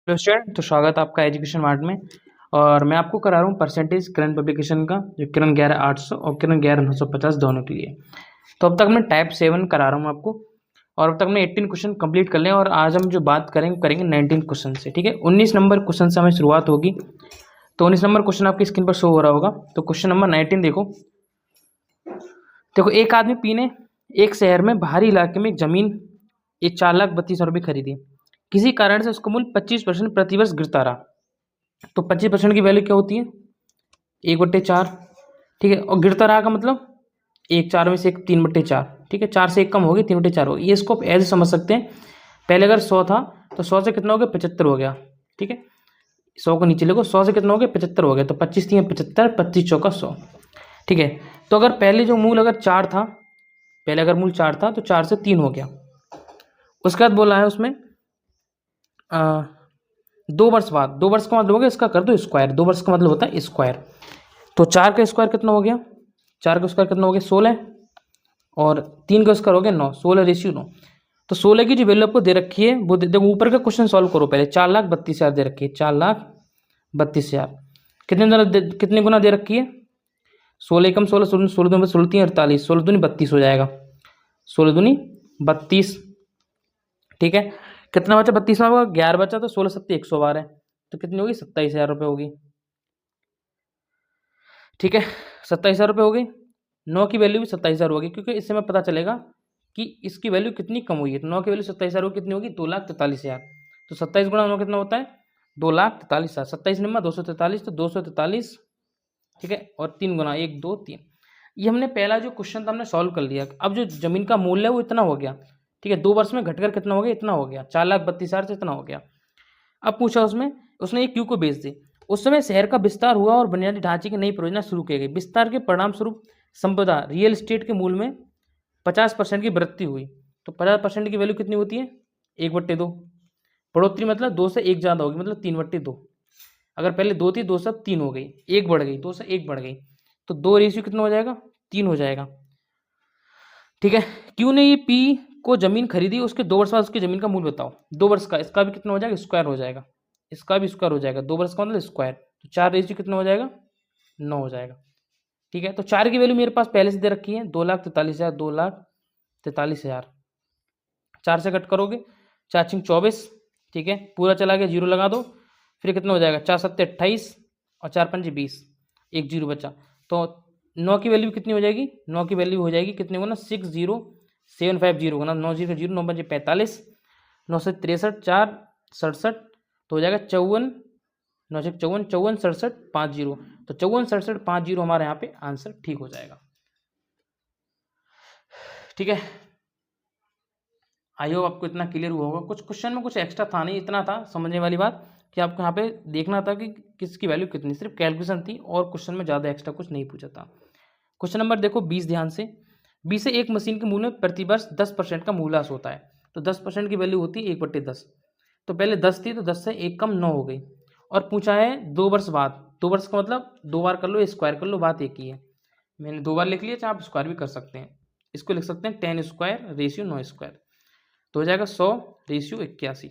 Hello student, तो स्वागत है आपका एजुकेशन मार्ट में। और मैं आपको करा रहा हूँ परसेंटेज किरण पब्लिकेशन का, जो किरण 11,800 और किरण 11,950 दोनों के लिए। तो अब तक मैं टाइप 7 करा रहा हूँ आपको, और अब तक मैं 18 क्वेश्चन कंप्लीट कर लें। और आज हम जो बात करेंगे 19 क्वेश्चन से, ठीक है। 19 नंबर क्वेश्चन से हमें शुरुआत होगी। तो 19 नंबर क्वेश्चन आपकी स्क्रीन पर शो हो रहा होगा। तो क्वेश्चन नंबर 19 देखो, एक आदमी पी ने एक शहर में बाहरी इलाके में एक जमीन 4,32,000 रुपये खरीदी। किसी कारण से उसका मूल्य 25% प्रतिवर्ष गिरता रहा। तो 25% की वैल्यू क्या होती है? 1/4, ठीक है। और गिरता रहा का मतलब एक, चार में से एक, 3/4, ठीक है। 4 से 1 कम होगी, 3/4 होगी। ये इसको ऐसे समझ सकते हैं, पहले अगर 100 था तो 100 से कितना हो गया? 75 हो गया, ठीक है। 100 को नीचे लिखो, 100 से कितना हो गया? 75 हो गया। तो 25 3 75, 25 चौका 100, ठीक है। तो अगर पहले जो मूल अगर 4 था, पहले अगर मूल 4 था तो 4 से 3 हो गया। उसके बाद बोला है उसमें 2 वर्ष बाद, 2 वर्ष का मतलब हो गया, इसका कर दो स्क्वायर। 2 वर्ष का मतलब होता है स्क्वायर। तो 4 का स्क्वायर कितना हो गया? 4 का स्क्वायर कितना हो गया? 16। और 3 का स्क्वायर हो गया 9, 16:9। तो 16 की जो वैल्यू आपको दे रखी है वो देखो, ऊपर का क्वेश्चन सॉल्व करो पहले। 4,32,000 दे रखी है, 4,32,000 कितने गुना दे रखी है? 16 कम 16, 16 16 2 16 3 48, 16 दूनी 32 हो जाएगा। 16 दूनी 32, ठीक है। कितना बचा? 32 में 11 बचा, तो 16 7 112 तो कितनी होगी? 27,000 रुपये होगी, ठीक है। 27,000 रुपये हो गई। 9 की वैल्यू भी 27,000 होगी, क्योंकि इससे हमें पता चलेगा कि इसकी वैल्यू कितनी कम हुई है। तो 9 की वैल्यू 27,000 कितनी होगी? 2,43,000। तो 27 गुणा 9 कितना होता है? 2,43,000। 27 नंबर 243, तो 243, ठीक है। और 3 गुना 1 2 3। ये हमने पहला जो क्वेश्चन था हमने सॉल्व कर लिया। अब जो जमीन का मूल्य है वो इतना हो गया, ठीक है। 2 वर्ष में घटकर कितना हो गया? इतना हो गया, 4,32,000 से इतना हो गया। अब पूछा उसने ये क्यू को बेच दी। उस समय शहर का विस्तार हुआ और बुनियादी ढांचे की नई परियोजना शुरू की गई। विस्तार के परिणाम स्वरूप संपदा रियल एस्टेट के मूल्य में 50% की वृद्धि हुई। तो 50% की वैल्यू कितनी होती है? 1/2। बढ़ोतरी मतलब 2 से 1 ज़्यादा होगी, मतलब 3/2। अगर पहले 2 थी, 2 से 3 हो गई, 1 बढ़ गई, 2 से 1 बढ़ गई, तो 2 रेशियो कितना हो जाएगा? 3 हो जाएगा, ठीक है। क्यू ने ये पी को जमीन खरीदी, उसके 2 वर्ष बाद उसकी जमीन का मूल्य बताओ। 2 वर्ष का, इसका भी कितना हो जाएगा? स्क्वायर हो जाएगा, इसका भी स्क्वायर हो जाएगा। 2 वर्ष का मतलब स्क्वायर, तो 4 रेशियो कितना हो जाएगा? 9 हो जाएगा, ठीक है। तो 4 की वैल्यू मेरे पास पहले से दे रखी है, 2,43,000, 2,43,000। 4 से कट करोगे, 4 छिंग 24, ठीक है। पूरा चला गया, जीरो लगा दो, फिर कितना हो जाएगा? 4 7 28 और 4 5 20, एक जीरो बचा। तो 9 की वैल्यू कितनी हो जाएगी? 9 की वैल्यू हो जाएगी कितने गुना? 60750 गुना 9 0 0 9 5 45, 9 से 63 4 67, तो हो जाएगा 54, 9 से 54 54 67 50। तो 54 67 50 हमारे यहाँ पे आंसर ठीक हो जाएगा, ठीक है। आई होप आपको इतना क्लियर हुआ होगा। कुछ क्वेश्चन में कुछ एक्स्ट्रा था नहीं, इतना था समझने वाली बात कि आपको यहाँ पे देखना था कि किसकी वैल्यू कितनी, सिर्फ कैलकुलेशन थी और क्वेश्चन में ज़्यादा एक्स्ट्रा कुछ नहीं पूछा था। क्वेश्चन नंबर देखो 20 ध्यान से। 20 से एक मशीन के मूल्य में प्रतिवर्ष 10% का मूल्यह्रास होता है। तो 10% की वैल्यू होती है 1/10। तो पहले 10 थी, तो 10 से 1 कम 9 हो गई। और पूछा है 2 वर्ष बाद। 2 वर्ष का मतलब 2 बार कर लो, स्क्वायर कर लो, बात एक ही है। मैंने 2 बार लिख लिया, चाहे आप स्क्वायर भी कर सकते हैं। इसको लिख सकते हैं 10 स्क्वायर रेशियो 9 स्क्वायर, तो हो जाएगा 100 रेशियो 81।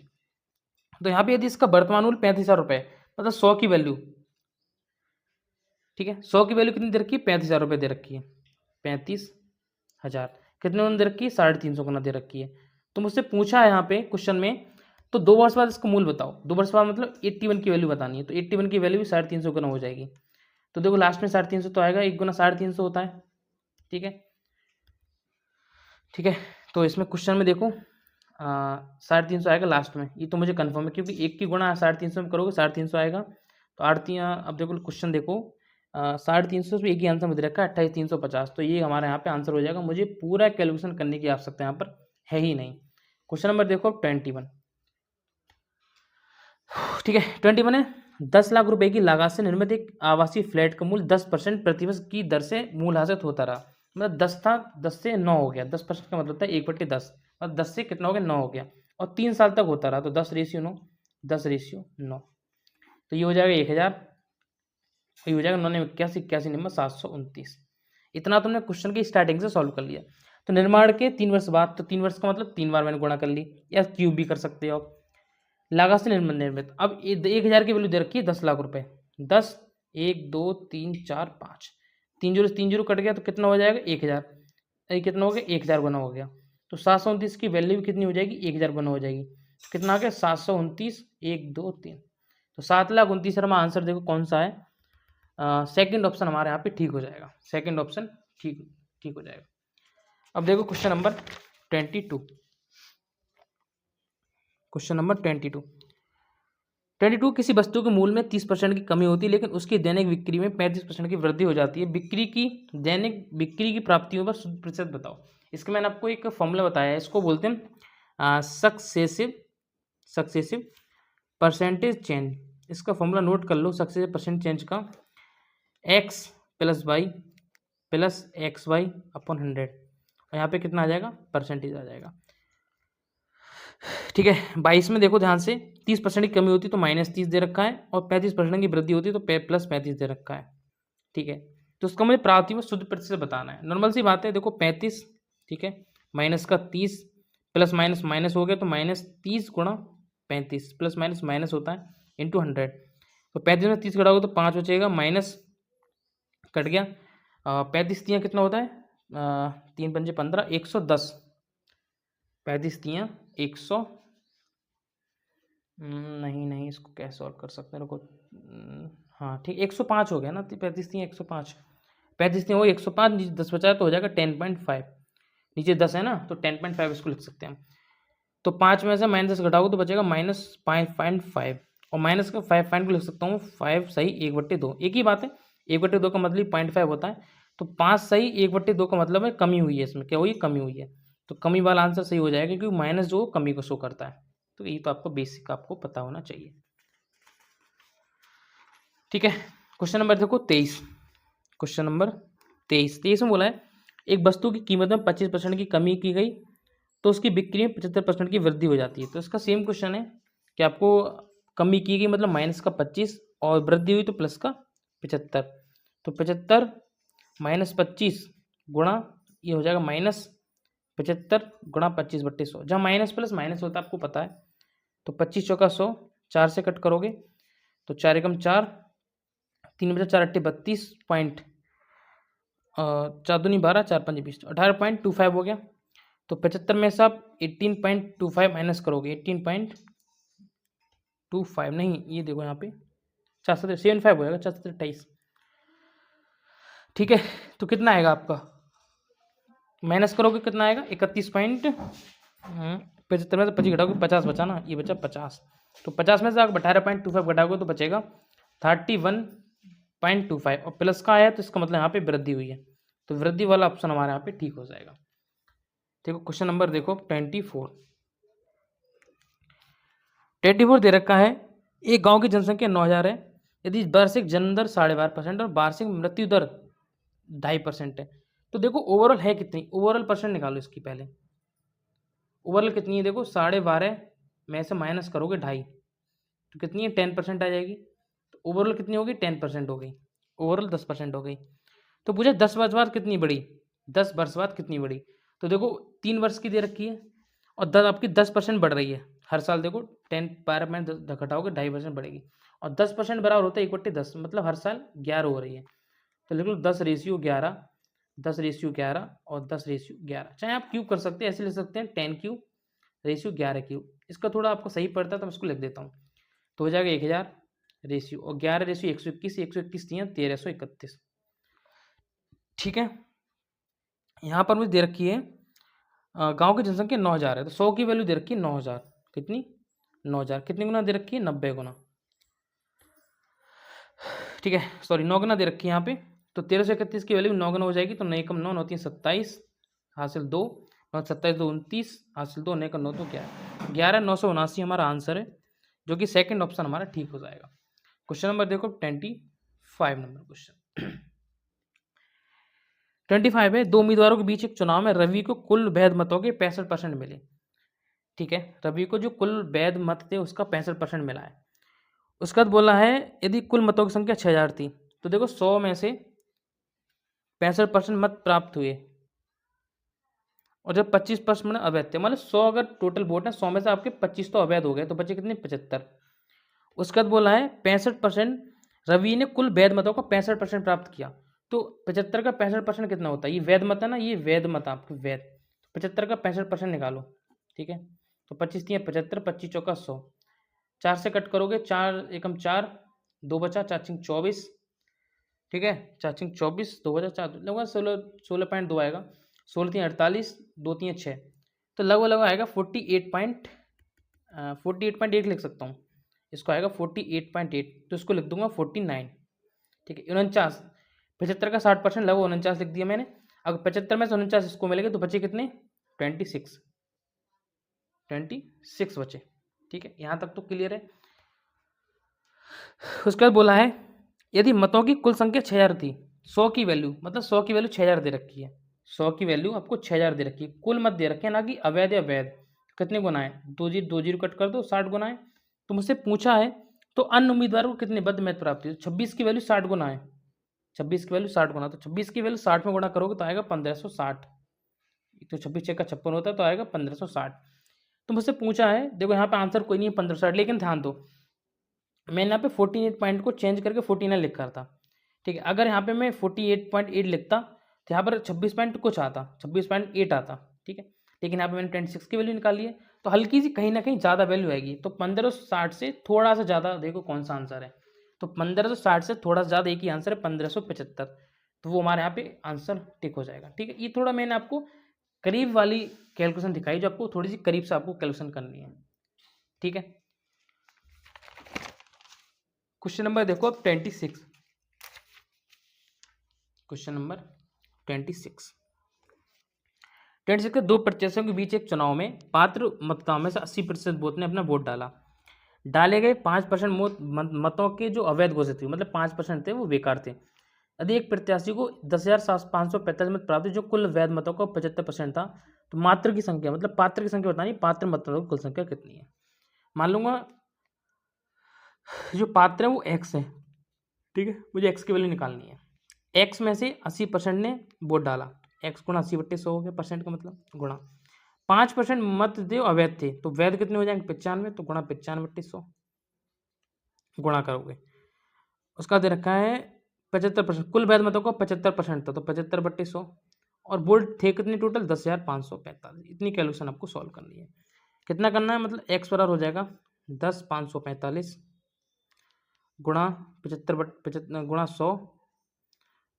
तो यहाँ पे यदि इसका वर्तमान मूल्य 35,000 रुपये, मतलब 100 की वैल्यू, ठीक है। 100 की वैल्यू कितनी दे रखी है? 35,000 रुपये दे रखी है। 35,000 कितने गुना दे रखी है? 350 गुना दे रखी है। तो मुझसे पूछा है यहाँ पे क्वेश्चन में, तो 2 वर्ष बाद इसका मूल्य बताओ। 2 वर्ष बाद मतलब 81 की वैल्यू बतानी है। तो 81 की वैल्यू भी 350 गुना हो जाएगी। तो देखो लास्ट में 350 तो आएगा, 1 गुना 350 होता है, ठीक है, ठीक है। तो इसमें क्वेश्चन में देखो 350 आएगा लास्ट में, ये तो मुझे कंफर्म है, क्योंकि 1 की गुणा 350 में करोगे 350 आएगा। तो 8 अब देखो क्वेश्चन देखो 350 में एक ही आंसर मुझे रखा है 28,350। तो ये हमारे यहाँ पे आंसर हो जाएगा। मुझे पूरा कैलकुलेशन करने की आवश्यकता यहाँ पर है ही नहीं। क्वेश्चन नंबर देखो 21, ठीक है। 21 है, 10 लाख रुपए की लागत से निर्मित एक आवासीय फ्लैट का मूल्य 10% प्रतिवर्ष की दर से मूल्यह्रास होता रहा। मतलब 10 था, 10 से 9 हो गया। 10% का मतलब था 1/10, और 10 से कितना हो गया? 9 हो गया, और 3 साल तक होता रहा। तो 10 रेशियो 9, 10 रेशियो 9, तो ये हो जाएगा 1,000, ये हो जाएगा 9 ने 81, 81 नंबर 729। इतना तुमने क्वेश्चन की स्टार्टिंग से सॉल्व कर लिया। तो निर्माण के 3 वर्ष बाद, तो 3 वर्ष का मतलब 3 बार मैंने गुणा कर ली, या क्यूब भी कर सकते हो आप, लागत से निर्मित। अब 1,000 की वैल्यू दे रखी है 10 लाख रुपए। 10, 1 2 3 4 5, 3 जीरो कट गया तो कितना हो जाएगा 1,000। ये कितना हो गया 1,000 गुना हो गया। तो 729 की वैल्यू भी कितनी हो जाएगी 1,000 गुना हो जाएगी। तो कितना आ गया 729, 1 2 3, तो 7,29,000 हमारा आंसर देखो कौन सा है। सेकंड ऑप्शन हमारे यहाँ पे ठीक हो जाएगा। सेकंड ऑप्शन ठीक ठीक हो जाएगा। अब देखो क्वेश्चन नंबर 22। क्वेश्चन नंबर 22 किसी वस्तु के मूल्य में 30% की कमी होती है लेकिन उसकी दैनिक बिक्री में 35% की वृद्धि हो जाती है। दैनिक बिक्री की प्राप्तियों पर शुद्ध प्रतिशत बताओ। इसका मैंने आपको एक फॉर्मूला बताया है, इसको बोलते हैं सक्सेसिव परसेंटेज चेंज। इसका फॉर्मूला नोट कर लो। सक्सेसिव परसेंट चेंज का x plus y plus x y upon 100, और यहाँ पे कितना आ जाएगा परसेंटेज आ जाएगा। ठीक है, 22 में देखो ध्यान से 30% की कमी होती है तो -30 दे रखा है, और 35% की वृद्धि होती है तो +35 दे रखा है। ठीक है, तो उसका मुझे प्राप्ति में शुद्ध प्रतिशत बताना है। नॉर्मल सी बात है, देखो 35, ठीक है, माइनस का 30 प्लस माइनस माइनस हो गया तो -30 गुणा 35, प्लस माइनस माइनस होता है इंटू 100। तो 35 में 30 घटाओगे तो 5 बचेगा, माइनस कट गया। 35 तियाँ कितना होता है 3 पंजे 15, 110। 35 तियाँ 100, नहीं इसको कैसे सॉल्व कर सकते हैं, रुको। हाँ ठीक, 105 हो गया ना, 35 तियाँ 105, 35 तियाँ वो 105, नीचे 10 बचा तो हो जाएगा 10.5, नीचे 10 है ना तो 10.5 इसको लिख सकते हैं हम। तो 5 में से -10 घटाओगे तो बचेगा -5.5, और माइनस का 5 को लिख सकता हूँ 5 सही 1/2, एक ही बात है। 1/2 का मतलब 0.5 होता है, तो 5 सही 1/2 का मतलब है कमी हुई है, इसमें क्या हुई कमी हुई है, तो कमी वाला आंसर सही हो जाएगा क्योंकि माइनस जो कमी को शो करता है। तो ये तो आपको बेसिक आपको पता होना चाहिए। ठीक है, क्वेश्चन नंबर देखो 23। क्वेश्चन नंबर 23 में बोला है एक वस्तु की कीमत में 25% की कमी की गई तो उसकी बिक्री में 75% की वृद्धि हो जाती है। तो इसका सेम क्वेश्चन है कि आपको कमी की गई मतलब -25 और वृद्धि हुई तो प्लस का 75। तो 75 -25 गुणा ये हो जाएगा -75 गुणा 25/100, जहाँ माइनस प्लस माइनस होता है आपको पता है। तो 25 चौका 100, 4 से कट करोगे तो 4 एकम 4, 3 बचा 4 अट्ठे 32 पॉइंट, 4 दूनी 12, 4 पंजे 20, 18.25 हो गया। तो 75 में से आप 18.25 माइनस करोगे, 18.25 नहीं, ये देखो यहाँ पे 475 हो जाएगा, 428। ठीक है, तो कितना आएगा आपका, माइनस करोगे कितना आएगा 31.75 में से 25 घटाओगे 50 बचा ना, ये बचा 50। तो 50 में से आप 18.25 घटाओगे तो बचेगा 31.25, और प्लस का आया तो इसका मतलब यहाँ पे वृद्धि हुई है, तो वृद्धि वाला ऑप्शन हमारे यहाँ पे ठीक हो जाएगा। देखो क्वेश्चन नंबर देखो 24 दे रखा है एक गांव की जनसंख्या 9,000 है, यदि वार्षिक जन्म दर 12.5% और वार्षिक मृत्यु दर 2.5% है, तो देखो ओवरऑल है कितनी, ओवरऑल परसेंट निकालो इसकी पहले। ओवरऑल कितनी है देखो 12.5 में से माइनस करोगे 2.5 तो कितनी है 10% आ जाएगी। तो ओवरऑल कितनी होगी 10% हो गई, ओवरऑल 10% हो गई। तो पूछा 10 वर्ष बाद कितनी बढ़ी, 10 वर्ष बाद कितनी बढ़ी, तो देखो 3 वर्ष की दे रखी है और 10 आपकी 10% बढ़ रही है हर साल। देखो 10 में 10 घटाओगे 2.5% बढ़ेगी, और 10% बराबर होता है 1/10, मतलब हर साल 11 हो रही है। तो लिख लो 10:11, 10:11 और 10:11, चाहे आप क्यूब कर सकते हैं, ऐसे लिख सकते हैं 10³ क्यूब। इसका थोड़ा आपको सही पड़ता है तो मैं इसको लिख देता हूँ, तो हो जाएगा 1000 रेशियो, और 11 रेशियो 121, 121 दिए 1331। ठीक है, यहाँ पर मुझे दे रखी है गांव की जनसंख्या 9,000 है, तो 100 की वैल्यू दे रखी है 9,000, कितनी 9,000, कितनी गुना दे रखी है 90 गुना। ठीक है, सॉरी 9 गुना दे रखी है यहाँ पे, तो 1331 की वैल्यू 9 गुना हो जाएगी। तो 9 एकम 9, 9 3 27, हासिल 2, 9 27 2 29, हासिल 2, 9 एकम 9 तो क्या है 11, 979 हमारा आंसर है, जो कि सेकंड ऑप्शन हमारा ठीक हो जाएगा। क्वेश्चन नंबर देखो 25 नंबर क्वेश्चन 25 है, 2 उम्मीदवारों के बीच एक चुनाव में रवि को कुल वैध मतों के 65% मिले। ठीक है, रवि को जो कुल वैध मत थे उसका 65% मिला है। उसके बाद बोला है यदि कुल मतों की संख्या 6,000 थी, तो देखो 100 में से 65% मत प्राप्त हुए और जब 25% अवैध थे, मतलब 100 अगर टोटल वोट है, 100 में से आपके 25 तो अवैध हो गए, तो बचे कितने? 75। उसके बाद बोला है 65% रवि ने कुल वैध मतों का 65% प्राप्त किया। तो 75 का 65% कितना होता है? ये वैध मत है ना, ये वैध मत आपके वैध। 75 का 65% निकालो, ठीक है। तो 25 3 75, 25 चौका 100, 4 से कट करोगे, 4 एकम 4, 2 बचा, 4 छिंग 24, ठीक है। 4 छिंग 24, 2 बचा 4, लगभग 16.2 आएगा। 16 3 48, 2 3 6, तो लगभग आएगा 48.8 लिख सकता हूँ। इसको आएगा 48.8, तो इसको लिख दूंगा 49, ठीक है। 49, 75 का 60% लगभग 49 लिख दिया मैंने। अगर 75 में से 49 इसको मिलेंगे तो बचे कितने? 26 बचे, ठीक है। यहाँ तक तो क्लियर है। उसके बाद बोला है यदि मतों की कुल संख्या 6000 थी, 100 की वैल्यू, मतलब 100 की वैल्यू 6000 दे रखी है, 100 की वैल्यू आपको 6000 दे रखी है, कुल मत दे रखे हैं, ना कि अवैध या वैध। कितने गुना है? 2 जीरो कट कर दो, 60 गुना है। तो मुझसे पूछा है तो अन्य उम्मीदवार को कितने बद्ध मत प्राप्त हुई? 26 की वैल्यू 60 गुना है, 26 की वैल्यू 60 गुना, तो 26 की वैल्यू 60 में गुणा करोगे तो आएगा 1560। तो 26 6 का 56 होता है, तो आएगा 1560। तो मुझसे पूछा है, देखो यहाँ पे आंसर कोई नहीं है 1560, लेकिन ध्यान दो मैंने यहाँ पे 48 पॉइंट को चेंज करके 49 लिखा था, ठीक है। अगर यहाँ पे मैं 48.8 लिखता तो यहाँ पर 26 पॉइंट कुछ आता, 26.8 आता, ठीक है। लेकिन यहाँ पे मैंने 26 की वैल्यू निकाली है, तो हल्की सी कहीं ना कहीं ज़्यादा वैल्यू आएगी। तो 1560 से थोड़ा सा ज़्यादा, देखो कौन सा आंसर है। तो 1560 से थोड़ा सा ज़्यादा एक ही आंसर है 1575, तो वो हमारे यहाँ पे आंसर टिक हो जाएगा, ठीक है। ये थोड़ा मैंने आपको करीब वाली कैलकुलेशन दिखाई, जो आपको थोड़ी सी करीब से आपको कैलकुलेशन करनी है, ठीक है। क्वेश्चन नंबर देखो अब 26, क्वेश्चन नंबर 26 के दो प्रत्याशियों के बीच एक चुनाव में पात्र मतदाताओं में से 80% वोट ने अपना वोट डाला। डाले गए 5% मतों के जो अवैध घोषित हुए, मतलब 5% थे वो बेकार थे। यदि एक प्रत्याशी को 10,545 मत प्राप्त हुए, जो कुल वैध मतों का 75% था, तो मात्र की संख्या, मतलब पात्र की संख्या बतानी, पात्र मतों की कुल संख्या कितनी है। मान लूंगा जो पात्र है वो एक्स है, ठीक है। मुझे एक्स की वैल्यू निकालनी है। एक्स में से 80% ने वोट डाला, एक्स गुणा 80/100 हो गया, परसेंट का मतलब गुणा 5% मत थे अवैध थे, तो वैध कितने हो जाएंगे? 95, तो गुणा 95/100 गुणा करोगे। उसका दे रखा है 75%, कुल वैध मतों का 75% था, तो 75/100, और वोट थे कितने टोटल? 10,545। इतनी कैलकुलेशन आपको सॉल्व करनी है। कितना करना है? मतलब एक्स बराबर हो जाएगा 10,545 गुणा 75 गुणा 100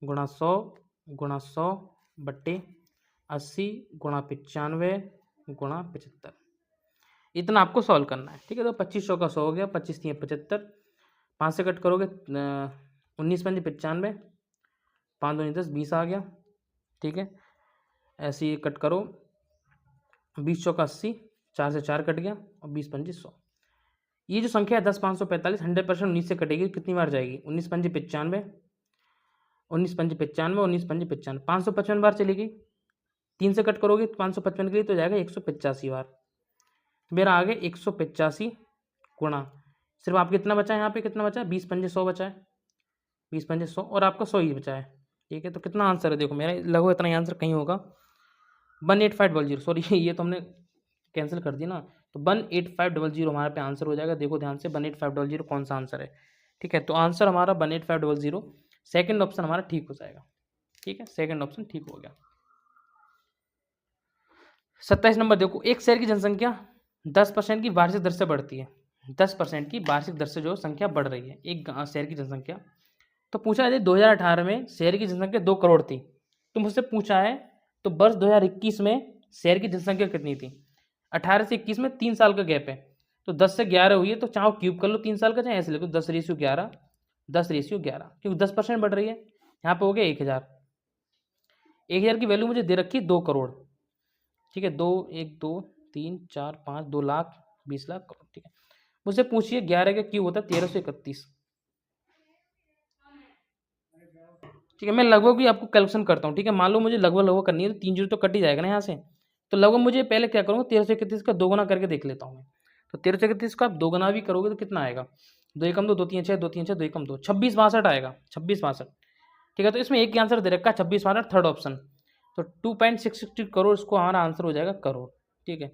गुणा 100 गुणा 100/80 गुणा 95 गुणा 75, इतना आपको सॉल्व करना है, ठीक है। तो 2500 का 100 हो गया, 25 3 75, 5 से कट करोगे 19 5 95, 5 2 10 20 आ गया, ठीक है। ऐसे ही कट करो, 20 चौका 80, 4 से 4 कट गया, और 20 5 100। ये जो संख्या है 10,545 100% 19 से कटेगी, कितनी बार जाएगी? 19 5 95, 19 5 95, 19 5 95, 555 बार चलेगी। 3 से कट करोगे 555 के लिए तो जाएगा 185 बार। मेरा आ गया 185 गुणा, सिर्फ आपको कितना बचा है यहाँ पे? कितना बचा है? 20 5 100 बचा है, 20 5 100, और आपका 100 ही बचा है, ठीक है। तो कितना आंसर है? देखो मेरा लगभग इतना ही आंसर कहीं होगा, 18500। सॉरी ये तो हमने कैंसिल कर दिया ना, तो 18500 हमारे पे आंसर हो जाएगा। देखो ध्यान से 18500 कौन सा आंसर है, ठीक है। तो आंसर हमारा 18500, सेकंड ऑप्शन हमारा ठीक हो जाएगा, ठीक है। सेकंड ऑप्शन ठीक हो गया। 27 नंबर देखो, एक शहर की जनसंख्या 10% की वार्षिक दर से बढ़ती है, 10% की वार्षिक दर से जो संख्या बढ़ रही है एक शहर की जनसंख्या। तो पूछा है 2018 में शहर की जनसंख्या 2 करोड़ थी, तो मुझसे पूछा है तो वर्ष 2021 में शहर की जनसंख्या कितनी थी? 18 से 21 में 3 साल का गैप है, तो 10 से 11 हुई है, तो चाहो क्यूब कर लो 3 साल का, चाहे ऐसे लिखो 10/11, 10/11, क्योंकि 10% बढ़ रही है। यहाँ पे हो गया 1000, 1000 की वैल्यू मुझे दे रखी है 2 करोड़, ठीक है। 2 1 2 3 4 5 2 लाख 20 लाख करोड़, ठीक है। मुझसे पूछिए 11 का क्यों होता है 1331, ठीक है। मैं लगभग भी आपको कैलकुलेशन करता हूँ, ठीक है। मान लो मुझे लगभग करनी है, तो 3 जीरो तो कट ही जाएगा ना यहाँ से, तो लगभग मुझे पहले क्या करूँगा 1331 का 2 गुना करके देख लेता हूँ मैं। तो 1331 का आप 2 गुना भी करोगे तो कितना आएगा? 2 एकम 2, 2 3 6, 2 3 6, 2 एकम 2, 26 62 आएगा, 26 62, ठीक है। तो इसमें एक ही आंसर दे रखा है 26 62, थर्ड ऑप्शन। तो 2.662 करोड़ इसको हमारा आंसर हो जाएगा करोड़। ठीक है,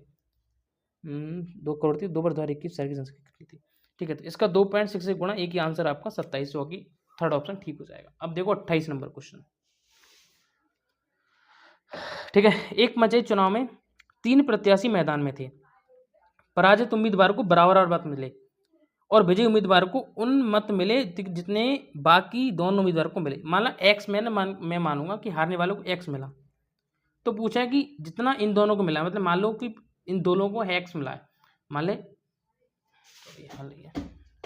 2 करोड़ थी, 2/2021 शहर की जनसंख्या कितनी थी। ठीक है, तो इसका 2.66 गुणा एक ही आंसर आपका 27 होगी, थर्ड ऑप्शन ठीक हो जाएगा। अब देखो 28 नंबर क्वेश्चन। ठीक है, एक पंचायत चुनाव में 3 प्रत्याशी मैदान में थे। पराजित उम्मीदवार को बराबर मत मिले और विजयी उम्मीदवार को उन मत मिले जितने बाकी दोनों उम्मीदवार को मिले। मान ला एक्स मैं मानूंगा कि हारने वालों को एक्स मिला, तो पूछा है कि जितना इन दोनों को मिला, मतलब मान लो कि इन दोनों को एक्स मिला है, मान ले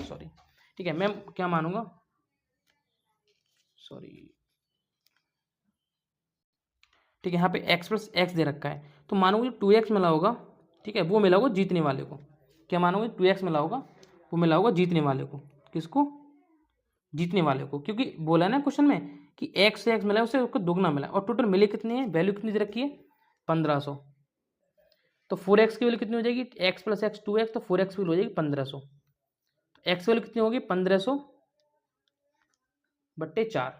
सॉरी, ठीक है, मैं क्या मानूंगा, सॉरी, ठीक है, यहाँ पे x प्लस एक्स दे रखा है, तो मानोगे 2x मिला होगा। ठीक है, वो मिला होगा जीतने वाले को। क्या मानोगे, 2x मिला होगा, वो मिला होगा जीतने वाले को। किसको, जीतने वाले को, क्योंकि बोला ना क्वेश्चन में कि x से x मिला है, उससे उसको दुगना मिला, और टोटल मिले कितने हैं, वैल्यू कितनी दे रखी है, 1500। तो 4x की वैल्यू कितनी हो जाएगी, x प्लस एक्स 2x, तो 4x की वैल्यू हो जाएगी 1500। तो x वैल्यू कितनी होगी, 1500/4।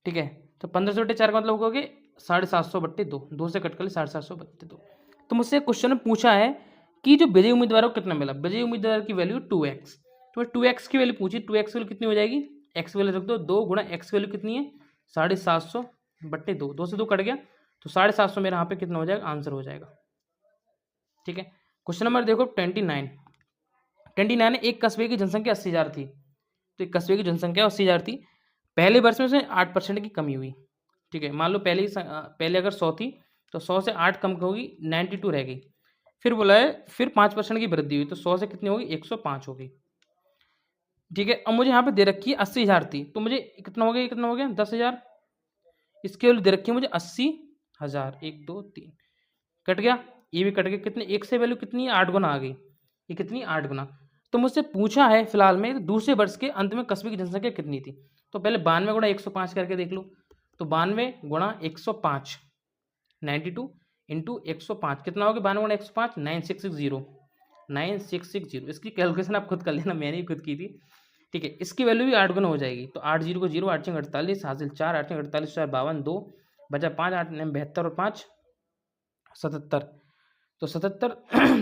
ठीक है, तो 1500/4 का मतलब होगा 750/2, 2 से कट कर 750/2। तो मुझसे क्वेश्चन में पूछा है कि जो विजयी उम्मीदवार को कितना मिला, विजयी उम्मीदवार की वैल्यू 2x, तो 2x की वैल्यू पूछी, 2x की वैल्यू कितनी हो जाएगी, x वैल्यू रख दो, 2 गुणा x की वैल्यू कितनी है 750/2, 2 से 2 कट गया, तो 750 मेरे यहाँ पे कितना हो जाएगा, आंसर हो जाएगा। ठीक है, क्वेश्चन नंबर देखो 29 है, एक कस्बे की जनसंख्या 80,000 थी। तो एक कस्बे की जनसंख्या 80,000 थी, पहले वर्ष में से 8% की कमी हुई। ठीक है, मान लो पहले अगर 100 थी, तो 100 से 8 कम होगी, 92 रह गई। फिर बोला है फिर 5% की वृद्धि हुई, तो 100 से कितनी होगी, 105 होगी। ठीक है, अब मुझे यहाँ पे दे रखी है 80,000 थी, तो मुझे कितना हो गया, कितना हो गया 10,000, इसके वैल्यू दे रखी है मुझे 80,000, 1 2 3 कट गया, ये भी कट गया, कितने, एक से वैल्यू कितनी है 8 गुना आ गई, ये कितनी 8 गुना। तो मुझसे पूछा है फिलहाल में दूसरे वर्ष के अंत में कस्बे की जनसंख्या कितनी थी। तो पहले 92 गुणा 105 करके देख लो, तो 92 गुणा 105, 92 इंटू 105 कितना हो गया, 92 गुणा 105, 9660। इसकी कैलकुलेशन आप खुद कर लेना, मैंने भी खुद की थी। ठीक है, इसकी वैल्यू भी 8 गुना हो जाएगी, तो 8 0 को 0, 8 6 48, हासिल 4, 8 48 4 52, 2 बचा 5, 8 9 72 और 5 77। तो 77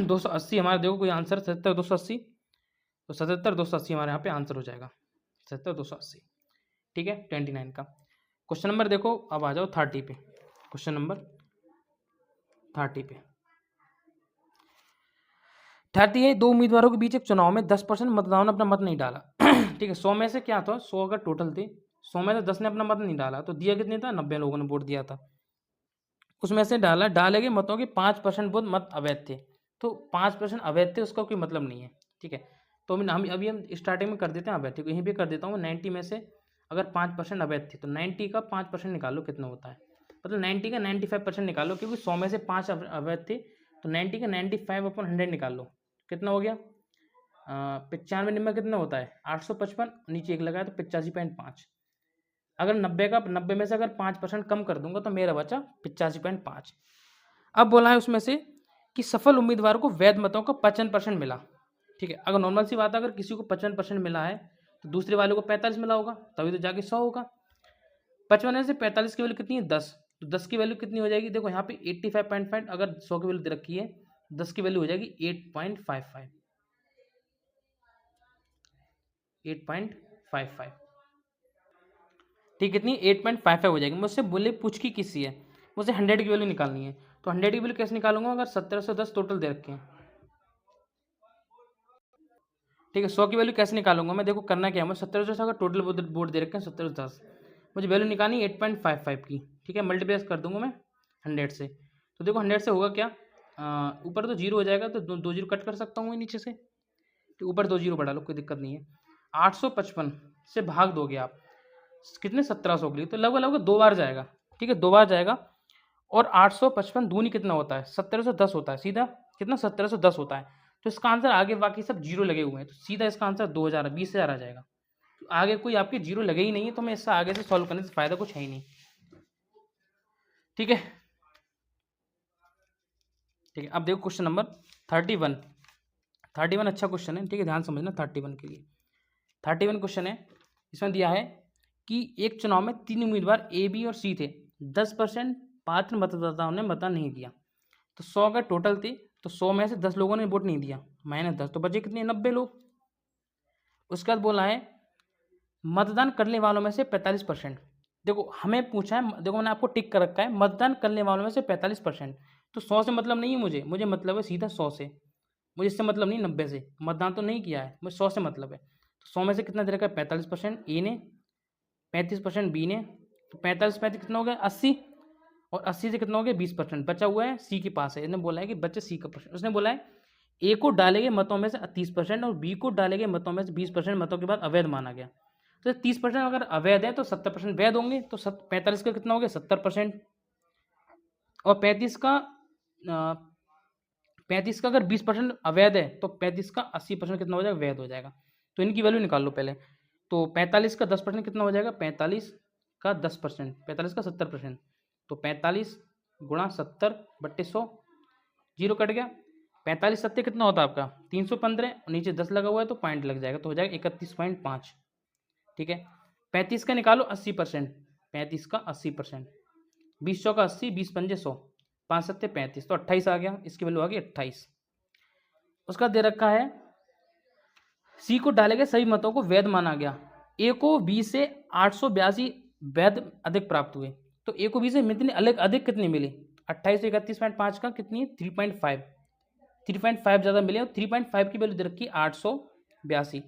280 हमारा, देखो कोई आंसर 77 280, तो 77 280 हमारे यहाँ पे आंसर हो जाएगा, 77 280। ठीक है, 29 का क्वेश्चन नंबर देखो, अब आ जाओ 30 पे, क्वेश्चन नंबर 30 पे। 30 है, 2 उम्मीदवारों के बीच एक चुनाव में 10% मतदाताओं ने अपना मत नहीं डाला। ठीक है, 100 में से क्या था, 100 अगर टोटल थे, 100 में से 10 ने अपना मत नहीं डाला, तो दिया कितने था, 90 लोगों ने वोट दिया था। उसमें से डाले गए मतों के 5% वोट मत अवैध थे, तो 5% अवैध थे, उसका कोई मतलब नहीं है। ठीक है, तो हम अभी स्टार्टिंग में कर देते हैं अवैध, यहीं पे कर देता हूँ। 90 में से अगर 5% अवैध थे, तो 90 का 5% निकालो कितना होता है, मतलब 90 का 95% निकालो, क्योंकि 100 में से 5 अवैध थे, तो 90 का 95/100 निकाल लो, कितना हो गया, 95 नंबर कितना होता है 855, नीचे एक लगाया तो 85.5। अगर 90 में से अगर 5% कम कर दूंगा, तो मेरा बचा 85.5। अब बोला है उसमें से कि सफल उम्मीदवार को वैध मतों का 55% मिला। ठीक है, अगर नॉर्मल सी बात है, अगर किसी को 55% मिला है, तो दूसरे वाले को 45 मिला होगा, तभी तो जाके 100 होगा। 55 में से 45 की वैल्यू कितनी है 10, तो 10 की वैल्यू कितनी हो जाएगी, देखो यहाँ पे 85.5, अगर 100 की वैल्यू दे रखी है, 10 की वैल्यू हो जाएगी 8.55, 8.55। ठीक, कितनी 8.55 हो जाएगी। मुझसे बोले पूछ की किसी है, मुझे 100 की वैल्यू निकालनी है, तो 100 की वैल्यू कैसे निकालूंगा, अगर 1710 टोटल दे रखे हैं। ठीक है, 100 की वैल्यू कैसे निकालूंगा मैं, देखो करना क्या है, मैं 1710 अगर टोटल बोर्ड दे रखे हैं 1710, मुझे वैल्यू निकालनी है 8.55 की। ठीक है, मल्टीप्लाई कर दूंगा मैं 100 से, तो देखो 100 से होगा क्या, ऊपर तो 0 हो जाएगा, तो 2 0 कट कर सकता हूँ नीचे से, तो ऊपर 2 0 बढ़ा लो, कोई दिक्कत नहीं है। 855 से भाग दोगे आप, कितने 1700 के लिए, तो लगभग लगभग 2 बार जाएगा। ठीक है, 2 बार जाएगा, और 855 दूनी कितना होता है 1710 होता है, सीधा कितना 1710 होता है, तो इसका आंसर आगे बाकी सब जीरो लगे हुए हैं, तो सीधा इसका आंसर 2000 20,000 आ जाएगा। तो आगे कोई आपके जीरो लगे ही नहीं है, तो मैं इससे आगे से सॉल्व करने से फायदा कुछ है ही नहीं। ठीक है, ठीक है, अब देखो क्वेश्चन नंबर 31 अच्छा क्वेश्चन है। ठीक है, ध्यान समझना 31 के लिए 31 क्वेश्चन है, इसमें दिया है कि एक चुनाव में 3 उम्मीदवार ए, बी और सी थे। 10% पात्र मतदाताओं ने मतदान नहीं दिया। तो 100 अगर टोटल थे तो 100 में से 10 लोगों ने वोट नहीं दिया, -10, तो बचे कितने? 90 लोग। उसके बाद बोला है मतदान करने वालों में से 45%। देखो हमें पूछा है, देखो मैंने आपको टिक कर रखा है मतदान करने वालों में से 45%। तो 100 से मतलब नहीं है, मुझे मतलब है सीधा 100 से। मुझे इससे मतलब नहीं 90 से, मतदान तो नहीं किया है, मुझे 100 से मतलब है। तो 100 में से कितना दे रखा है? 45% ए ने, 35% बी ने। तो 45 कितना हो गया? 80। और 80 से कितना हो गया? 20%। बचा हुआ है सी के पास है, इसने बोला है कि बच्चे सी का प्रश्न। उसने बोला है ए को डाले गए मतों में से 30% और बी को डाले गए मतों में से 20% मतों के बाद अवैध माना गया। तो 30% अगर अवैध है तो 70% वैध होंगे। तो 45 का कितना हो गया? 70%। और 35 का अगर 20% अवैध है तो 35 का 80% कितना हो जाएगा? वैध हो जाएगा। तो इनकी वैल्यू निकाल लो पहले। तो 45 का 10% कितना हो जाएगा? 45 का 10%, 45 का 70%। तो 45 गुणा 70/100, जीरो कट गया। 45 सत्ते कितना होता है आपका? 315। नीचे 10 लगा हुआ है तो पॉइंट लग जाएगा, तो हो जाएगा 31.5। ठीक है। 35 का निकालो 80%, 35 का 80%, 20 का 80, 20 पंजे 100, 5 सत्ते 35, तो 28 आ गया। इसकी वैल्यू आ गई 28। उसका दे रखा है सी को डाले गए सभी मतों को वैध माना गया। ए को बी से 882 वैध अधिक प्राप्त हुए। तो ए को बी से कितने अधिक कितने मिले? 28 से 31.5 का कितनी है? 3.5, 3.5 ज़्यादा मिले। और 3.5 की वैल्यू दे रखी है 882।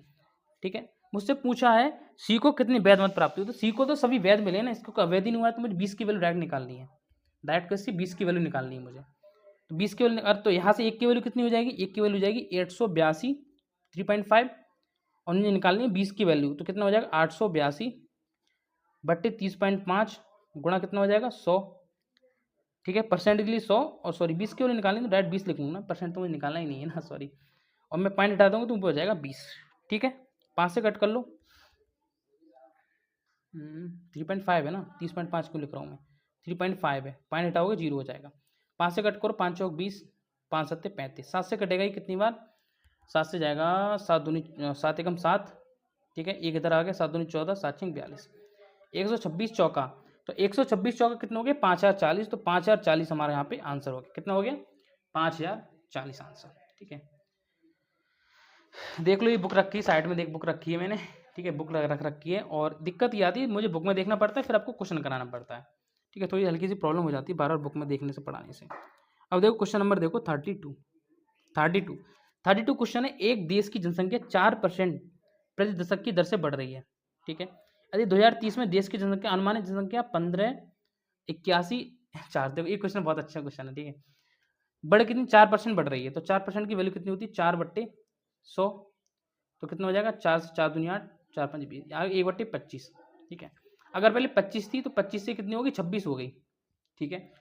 ठीक है। मुझसे पूछा है सी को कितनी वैध मत प्राप्त हुई। तो सी को तो सभी वैध मिले ना, इसको अवैध ही नहीं हुआ है, तो मुझे 20 की वैल्यू डायरेक्ट निकालनी है। डायरेक्ट कैसे? 20 की वैल्यू निकालनी है मुझे। तो 20 की वैल्यू, तो यहाँ से एक की वैल्यू कितनी हो जाएगी? एक की वैल्यू हो जाएगी 882, 3.5, और मुझे निकालनी है 20 की वैल्यू। तो कितना हो जाएगा? 882/30.5 गुणा कितना हो जाएगा? 100। ठीक है। परसेंट के लिए 100, और सॉरी 20 की वैल्यू निकालनी तो डायरेक्ट 20 लिखूंगा ना, परसेंट तो मुझे निकालना ही नहीं है ना, सॉरी। और मैं पॉइंट हटा दूंगा तो ऊपर हो जाएगा 20। ठीक है। 5 से कट कर लो। 3.5 है ना, 30.5 क्यों लिख रहा हूँ मैं? 3.5 है, पॉइंट हटाओगे 0 हो जाएगा। 5 से कट करो, 5 चौक 20, 5 सत्ते 35। 7 से कटेगा ये कितनी बार? 7 से जाएगा 7 दूनी 7 एकम 7। ठीक है। एक इधर आ गया, 7 दूनी 14, 7 छिंग 42, 126 चौका। तो 126 चौका कितना हो गया? 5040। तो 5040 हमारे यहाँ पे आंसर हो गया। कितना हो गया? 5040 आंसर। ठीक है। देख लो ये बुक रखी है साइड में, देख बुक रखी है मैंने। ठीक है। बुक रख रखी है, और दिक्कत ये आती है मुझे बुक में देखना पड़ता है, फिर आपको क्वेश्चन कराना पड़ता है। ठीक है। थोड़ी हल्की सी प्रॉब्लम हो जाती है बार बार बुक में देखने से, पढ़ाने से। अब देखो क्वेश्चन नंबर देखो 32 क्वेश्चन है। एक देश की जनसंख्या 4% प्रति दशक की दर से बढ़ रही है। ठीक है। यदि 2030 में देश की जनसंख्या, अनुमानित जनसंख्या 1581 देखो ये क्वेश्चन बहुत अच्छा क्वेश्चन है। ठीक है। बढ़ कितनी? 4% बढ़ रही है। तो 4% की वैल्यू कितनी होती है? 4/100। तो कितना हो जाएगा? 4 से 4 दूनी 8, 4 5 20, 1/25। ठीक है। अगर पहले 25 थी तो 25 से कितनी होगी? 26 हो गई। ठीक है।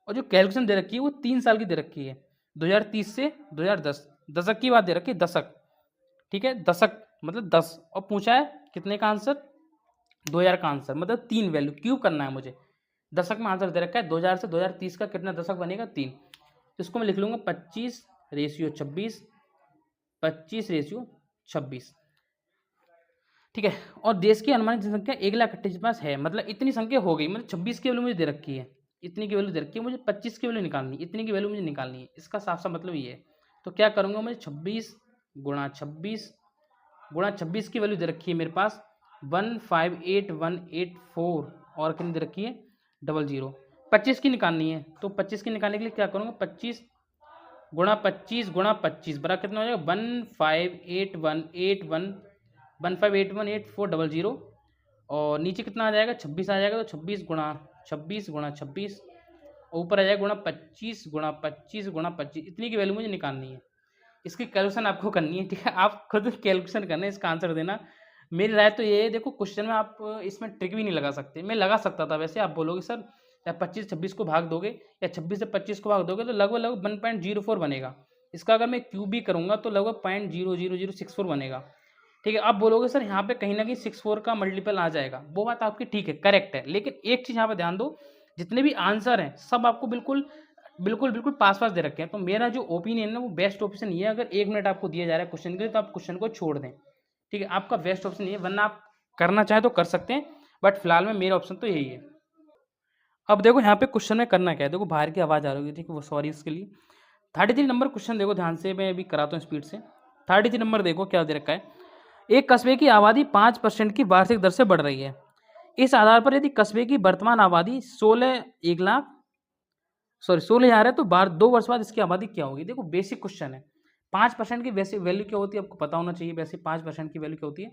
और जो कैलकुलेशन दे रखी है वो 3 साल की दे रखी है, 2030 से 2010। दशक की बात दे रखी है, दशक। ठीक है। दशक मतलब 10, और पूछा है कितने का आंसर? 2000 का आंसर, मतलब 3 वैल्यू क्यूब करना है मुझे। दशक में आंसर दे रखा है 2000 से 2030 का कितना दशक बनेगा? 3। तो इसको मैं लिख लूंगा 25/26, 25/26। ठीक है। और देश की अनुमानित जनसंख्या 1,28,000 है, मतलब इतनी संख्या हो गई। मतलब 26 की वैल्यू मुझे दे रखी है, इतनी की वैल्यू दे रखी है, मुझे 25 की वैल्यू निकालनी है, इतनी की वैल्यू मुझे निकालनी है। इसका साफ साफ मतलब ये है। तो क्या करूंगा? मुझे 26 गुणा 26 की वैल्यू दे रखी है मेरे पास 158184, और कितनी दे रखी है? 00। 25 की निकालनी है। तो 25 की निकालने के लिए क्या करूँगा? 25 गुणा 25 बराबर कितना हो जाएगा? 15818400, और नीचे कितना आ जाएगा? 26 आ जाएगा। तो 26 गुणा 26, ऊपर आ जाएगा गुणा 25 इतनी की वैल्यू मुझे निकालनी है। इसकी कैलकुलेशन आपको करनी है। ठीक है। आप खुद कैलकुलेशन करना है, इसका आंसर देना। मेरी राय तो ये है, देखो क्वेश्चन में आप इसमें ट्रिक भी नहीं लगा सकते। मैं लगा सकता था वैसे, आप बोलोगे सर या 25-26 को भाग दोगे या 26 से 25 को भाग दोगे तो लगभग 1.04 बनेगा। इसका अगर मैं क्यूब भी करूंगा तो लगभग 0.00064 बनेगा। ठीक है। आप बोलोगे सर यहाँ पे कहीं ना कहीं 64 का मल्टीपल आ जाएगा, वो बात आपकी ठीक है, करेक्ट है। लेकिन एक चीज़ यहाँ पे ध्यान दो, जितने भी आंसर हैं सब आपको बिल्कुल बिल्कुल बिल्कुल पास पास दे रखे हैं। तो मेरा जो ओपिनियन है ना वो बेस्ट ऑप्शन ये है, अगर 1 मिनट आपको दिया जा रहा है क्वेश्चन के लिए तो आप क्वेश्चन को छोड़ दें। ठीक है। आपका बेस्ट ऑप्शन ये है, वरना आप करना चाहें तो कर सकते हैं, बट फिलहाल में मेरा ऑप्शन तो यही है। अब देखो यहाँ पे क्वेश्चन में करना क्या है, देखो बाहर की आवाज़ आ रही है, ठीक है, वो सॉरी इसके लिए। 33 नंबर क्वेश्चन देखो ध्यान से, मैं अभी कराता हूँ स्पीड से। 33 नंबर देखो क्या दे रखा है। एक कस्बे की आबादी 5% की वार्षिक दर से बढ़ रही है। इस आधार पर यदि कस्बे की वर्तमान आबादी 16,000 है तो 2 वर्ष बाद इसकी आबादी क्या होगी। देखो बेसिक क्वेश्चन है। 5% की वैसे वैल्यू क्या होती है आपको पता होना चाहिए। वैसे 5% की वैल्यू क्या होती है,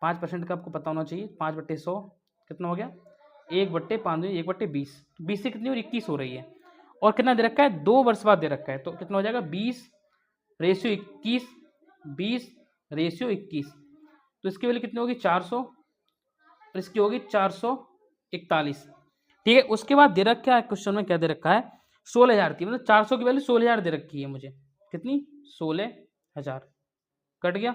5% का आपको पता होना चाहिए। 5/100 कितना हो गया, 1/5, 1/20, 20 से कितनी और 21 हो रही है। और कितना दे रखा है, 2 वर्ष बाद दे रखा है, तो कितना हो जाएगा 20/21, 20/21। तो इसकी वैल्यू कितनी होगी 400, और इसकी होगी 441। ठीक है, उसके बाद दे रखा है क्वेश्चन में क्या दे रखा है, 16,000 थी, मतलब 400 की वैल्यू 16,000 दे रखी है मुझे। कितनी, 16,000 कट गया।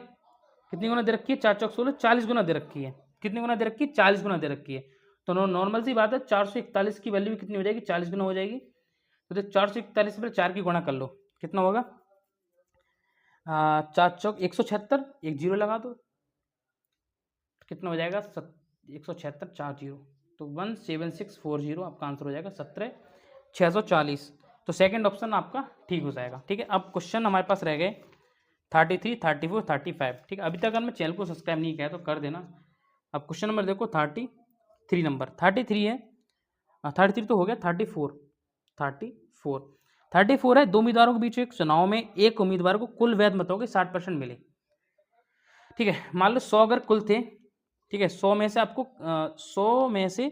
कितनी गुना दे रखी है, 4 चौक 16, 40 गुना दे रखी है। कितनी गुना दे रखी है, 40 गुना दे रखी है। तो नॉर्मल सी बात है, 441 की वैल्यू कितनी हो जाएगी, 40 गुना हो जाएगी। तो 441 पर 4 की गुणा कर लो, कितना होगा, 4 चौक 176, एक जीरो लगा दो, कितना हो जाएगा 176, 4 जीरो, तो 17640 आपका आंसर हो जाएगा 17,640। तो सेकंड ऑप्शन आपका ठीक हो जाएगा। ठीक है, अब क्वेश्चन हमारे पास रह गए 33, 34, 35। ठीक है, अभी तक अगर मैं चैनल को सब्सक्राइब नहीं किया है तो कर देना। अब क्वेश्चन नंबर देखो 33 नंबर, 33 है, 33 तो हो गया, 34 है। 2 उम्मीदवारों के बीच एक चुनाव में एक उम्मीदवार को कुल वैध मतों के 60% मिले। ठीक है, मान लो 100 अगर कुल थे, ठीक है, 100 में से आपको 100 में से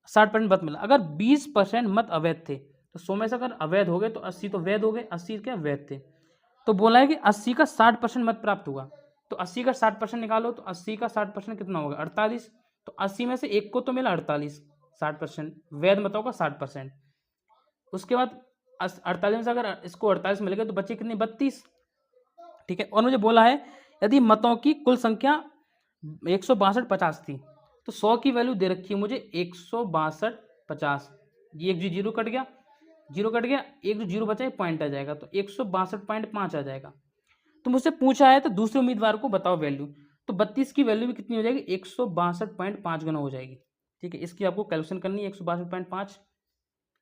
60% मत मिला। अगर 20% मत अवैध थे, तो 100 में से अगर अवैध हो गए तो 80 तो वैध हो गए, 80 क्या वैध थे। तो बोला है कि 80 का 60% मत प्राप्त हुआ, तो 80 का 60% निकालो, तो 80 का 60% कितना होगा 48। तो 80 में से एक को तो मिला 48, 60% वैध मतों का 60%। उसके बाद 48 में से अगर इसको 48 मिल गए तो बचे कितने 32। ठीक है, और मुझे बोला है यदि मतों की कुल संख्या 162 50 थी, तो 100 की वैल्यू दे रखी है मुझे 162 50। ये एक जीरो कट गया, जीरो कट गया, एक जो जीरो बचा है पॉइंट आ जाएगा, तो 162.5 आ जाएगा। तो मुझसे पूछा है तो दूसरे उम्मीदवार को बताओ वैल्यू, तो 32 की वैल्यू भी कितनी हो जाएगी 162.5 गुना हो जाएगी। ठीक है, इसकी आपको कैलकुलेशन करनी है 162.5।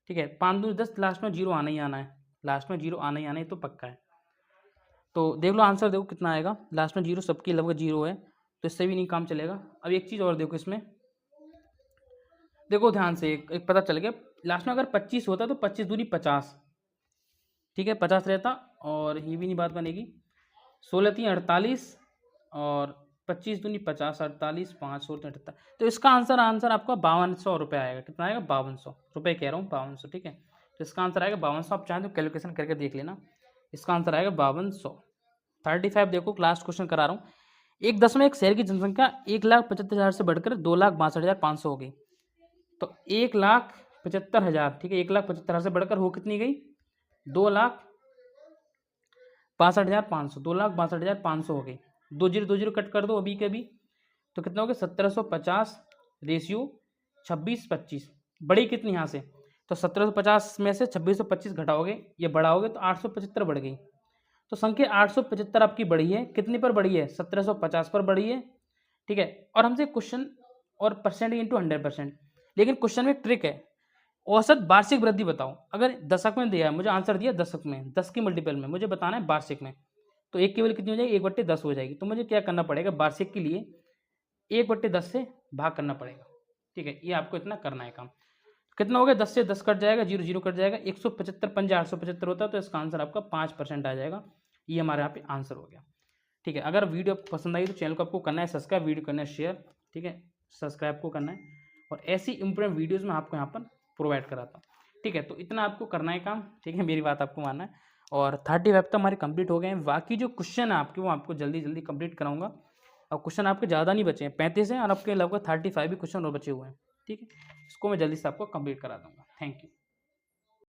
ठीक है, 5 दूनी 10, लास्ट में जीरो आना ही आना है, लास्ट में जीरो आना ही आना है, तो पक्का है। तो देख लो आंसर, देखो कितना आएगा, लास्ट में जीरो, सबकी लगभग जीरो है, तो इससे भी नहीं काम चलेगा। अब एक चीज़ और देखो इसमें, देखो ध्यान से, एक पता चल गया, लास्ट में अगर 25 होता तो 25 दूनी 50, ठीक है 50 रहता, और ये भी नहीं बात बनेगी, 16 3 48, और 25 दूनी 50, 48 5 16 78। तो इसका आंसर आपका 5200 रुपये आएगा। कितना आएगा 5200 रुपये कह रहा हूँ, 5200। ठीक है, तो इसका आंसर आएगा 5200। आप चाहें तो कैलकुलेशन करके देख लेना, इसका आंसर आएगा 5200। 35 देखो, लास्ट क्वेश्चन करा रहा हूँ। एक दशमलव एक शहर की जनसंख्या 1,75,000 से बढ़कर 2,62,500 हो गई। तो 1,75,000, ठीक है, 1,75,000 से बढ़कर हो कितनी गई 2,62,500, 2,62,500 हो गई। 2 जीरो 2 जीरो कट कर दो अभी के अभी, तो कितना हो गया 1750 रेशियो 26-25। बड़ी कितनी यहाँ से, तो 1750 में से 2625 घटाओगे, ये बढ़ाओगे तो 875 बढ़ गई। तो संख्या 875 आपकी बढ़ी है, कितने पर बढ़ी है 1750 पर बढ़ी है। ठीक है, और हमसे क्वेश्चन और परसेंट इंटू 100%, लेकिन क्वेश्चन में ट्रिक है, औसत वार्षिक वृद्धि बताओ। अगर दशक में दिया है, मुझे आंसर दिया दशक में, 10 की मल्टीपल में, मुझे बताना है वार्षिक में, तो एक की वैल्यू कितनी हो जाएगी 1/10 हो जाएगी। तो मुझे क्या करना पड़ेगा, वार्षिक के लिए 1/10 से भाग करना पड़ेगा। ठीक है, ये आपको इतना करना है काम। कितना हो गया 10 से 10 कट जाएगा, जीरो जीरो कट जाएगा, 175 पंजा 875 होता है, तो इसका आंसर आपका 5% आ जाएगा। ये हमारे यहाँ पे आंसर हो गया। ठीक है, अगर वीडियो पसंद आई तो चैनल को आपको करना है सब्सक्राइब, वीडियो करना है शेयर। ठीक है, सब्सक्राइब को करना है, और ऐसी इंपॉर्टेंट वीडियोज़ मैं आपको यहाँ पर प्रोवाइड कराता हूँ। ठीक है, तो इतना आपको करना है काम। ठीक है, मेरी बात आपको मानना है। और 35 तो हमारे कंप्लीट हो गए हैं, बाकी जो क्वेश्चन है आपके वो आपको जल्दी जल्दी कंप्लीट कराऊंगा। और क्वेश्चन आपके ज़्यादा नहीं बचे हैं, 35 हैं, और आपके लगभग 35 भी क्वेश्चन और बचे हुए हैं। ठीक है, इसको मैं जल्दी से आपको कंप्लीट करा दूंगा। Thank you.